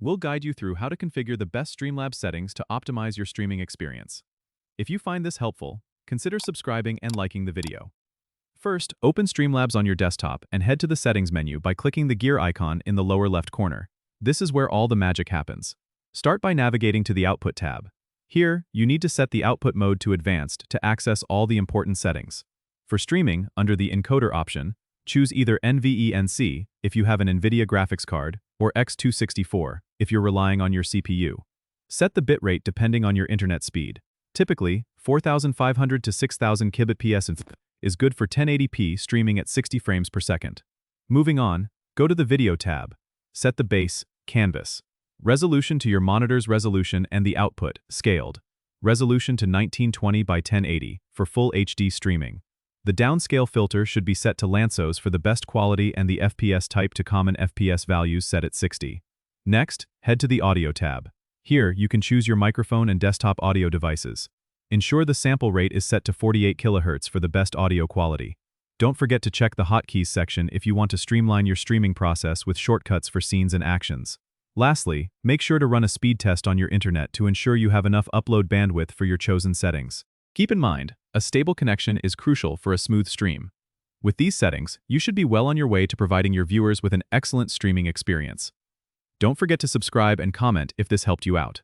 We'll guide you through how to configure the best Streamlabs settings to optimize your streaming experience. If you find this helpful, consider subscribing and liking the video. First, open Streamlabs on your desktop and head to the Settings menu by clicking the gear icon in the lower left corner. This is where all the magic happens. Start by navigating to the Output tab. Here, you need to set the output mode to Advanced to access all the important settings. For streaming, under the Encoder option, choose either NVENC if you have an NVIDIA graphics card, or X264 if you're relying on your CPU. Set the bitrate depending on your internet speed. Typically, 4,500 to 6,000 kbps is good for 1080p streaming at 60 frames per second. Moving on, go to the Video tab. Set the base, canvas. Resolution to your monitor's resolution and the output, scaled. Resolution to 1920 by 1080 for full HD streaming. The downscale filter should be set to Lanczos for the best quality and the FPS type to common FPS values set at 60. Next, head to the Audio tab. Here, you can choose your microphone and desktop audio devices. Ensure the sample rate is set to 48 kHz for the best audio quality. Don't forget to check the hotkeys section if you want to streamline your streaming process with shortcuts for scenes and actions. Lastly, make sure to run a speed test on your internet to ensure you have enough upload bandwidth for your chosen settings. Keep in mind, a stable connection is crucial for a smooth stream. With these settings, you should be well on your way to providing your viewers with an excellent streaming experience. Don't forget to subscribe and comment if this helped you out.